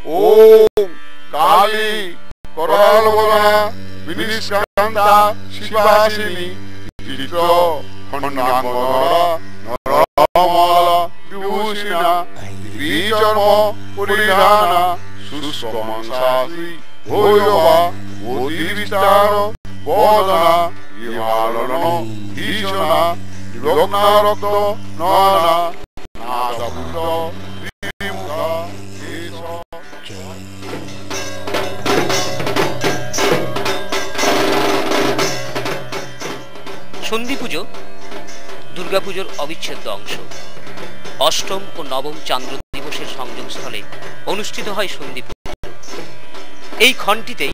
ओम काली करालवना विनिष्कांता शिवासिनी चित्त खंडांगरा नरमाला विभूषिणा द्विचर्म परिधाना सुष्कमंसासी भोजवा बोधिविस्तार बोधना विहालनो भीषणा विभग्नारक्त नाना नादभूत विमुखा সন্ধি পুজো দুর্গাপুজোর অবিচ্ছেদ্য অংশ। অষ্টম ও নবম চান্দ্র দিবসের সংযোগস্থলে অনুষ্ঠিত হয় সন্ধি পুজো। এই ক্ষণটিতেই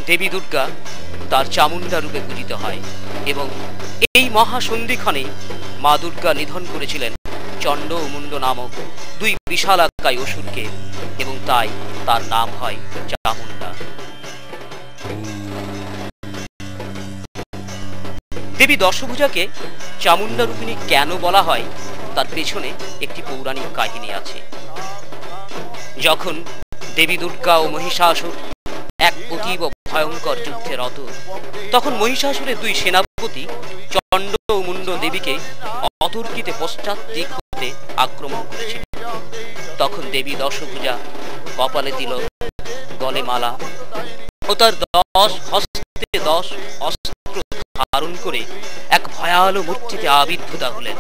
দেবী দুর্গা তার চামুণ্ডা রূপে পূজিত হয় এবং এই মহাসন্ধিক্ষণে মা দুর্গা নিধন করেছিলেন চণ্ড ও মুণ্ড নামক দুই বিশালাকায় অসুরকে এবং তাই তার নাম হয় চামুণ্ডা। দেবী দশভুজাকে চামুণ্ডা রূপিণী কেন বলা হয় তার পেছনে একটি পৌরাণিক কাহিনী আছে। যখন দেবী দুর্গা ও মহিষাসুর এক অতীব ভয়ঙ্কর যুদ্ধে রত, তখন মহিষাসুরের দুই সেনাপতি চণ্ড ও মুণ্ড দেবীকে অতর্কিতে পশ্চাৎ দিক হতে আক্রমণ করেছিল। তখন দেবী দশভুজা কপালে তিলক, গলে মালা ও তার 10 হস্তে 10 অস্ত্র ধারণ করে এক ভয়াল মূর্তিতে আবির্ভূতা হলেন।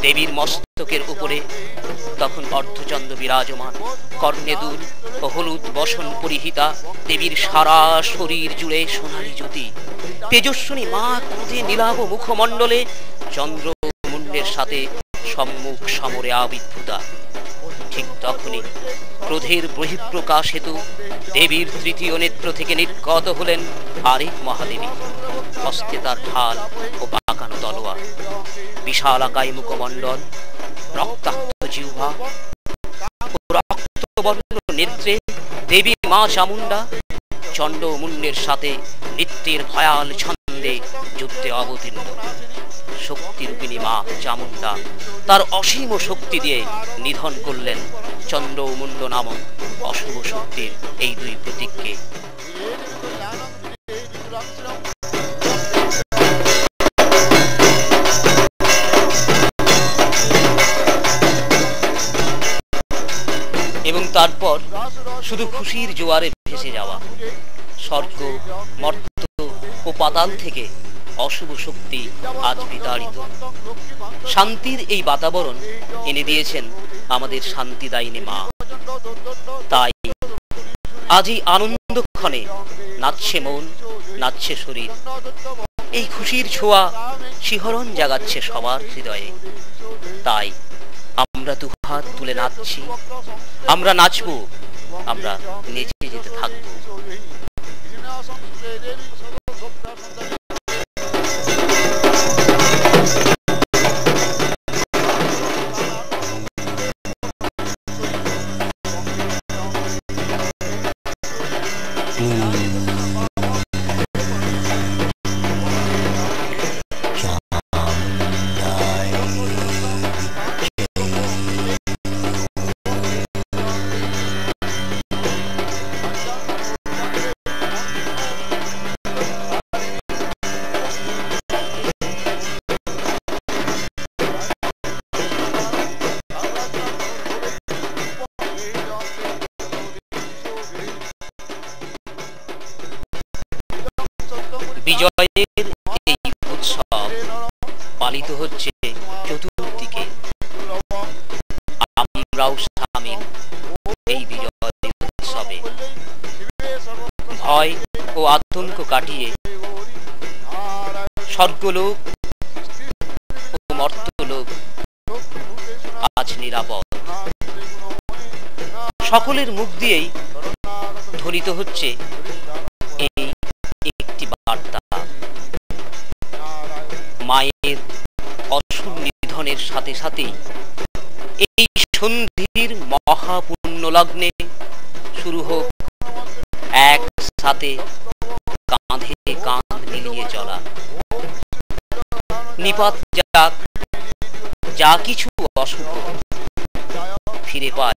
দেবীর মস্তকের উপরে তখন অর্ধচন্দ্র বিরাজমান, কর্ণে দুল ও হলুদ বসন পরিহিতা, দেবীর সারা শরীর জুড়ে সোনালী জ্যোতি, তেজস্বিনী মা ক্রোধে নীলাভ মুখমণ্ডলে চন্দ্র মুণ্ডের সাথে সম্মুখ সমরে আবির্ভূতা। ঠিক তখনই ক্রোধের বহিঃপ্রকাশ হেতু দেবীর তৃতীয় নেত্র থেকে নির্গত হলেন আরেক মহাদেবী। হস্তে তার ঢাল ও বাঁকানো তলোয়ার, বিশালাকায় মুখমণ্ডল, রক্তাক্ত জিহ্বা ও রক্তবর্ণ নেত্রে দেবী মা চামুণ্ডা চণ্ড মুণ্ডের সাথে নিত্যের ভয়াল ছন্দে যুদ্ধে অবতীর্ণ। শক্তিরূপিণী মা চামুণ্ডা তার অসীম শক্তি দিয়ে নিধন করলেন চন্দ্র মুণ্ড নামক অশুভ শক্তির এই দুই প্রতীককে। এবং তারপর শুধু খুশির জোয়ারে ভেসে যাওয়া। স্বর্গ, মর্ত্য ও পাতাল থেকে অশুভ শক্তি আজ বিতাড়িত। শান্তির এই বাতাবরণ এনে দিয়েছেন আমাদের শান্তিদায়িনী মা। তাই আজ এই আনন্দক্ষণে নাচছে মন, নাচছে শরীর। এই খুশির ছোঁয়া শিহরণ জাগাচ্ছে সবার হৃদয়ে। তাই আমরা দুহাত তুলে নাচছি, আমরা নাচবো, আমরা নেচে যেতে থাকবো। বিজয়ের এই উৎসব পালিত হচ্ছে চতুর্দিকে। আমরাও সামিল এই বিজয় উৎসবে। ভয় ও আতঙ্ক কাটিয়ে স্বর্গলোক ও মর্ত্যলোক আজ নিরাপদ। সকলের মুখ দিয়েই ধ্বনিত হচ্ছে এই একটি বার্তা, মায়ের অসুর নিধনের সাথে সাথেই এই সন্ধির মহাপুণ্য লগ্নে শুরু হোক একসাথে কাঁধে কাঁধ মিলিয়ে চলা। নিপাত যাক যা কিছু অশুভ ফিরে পায়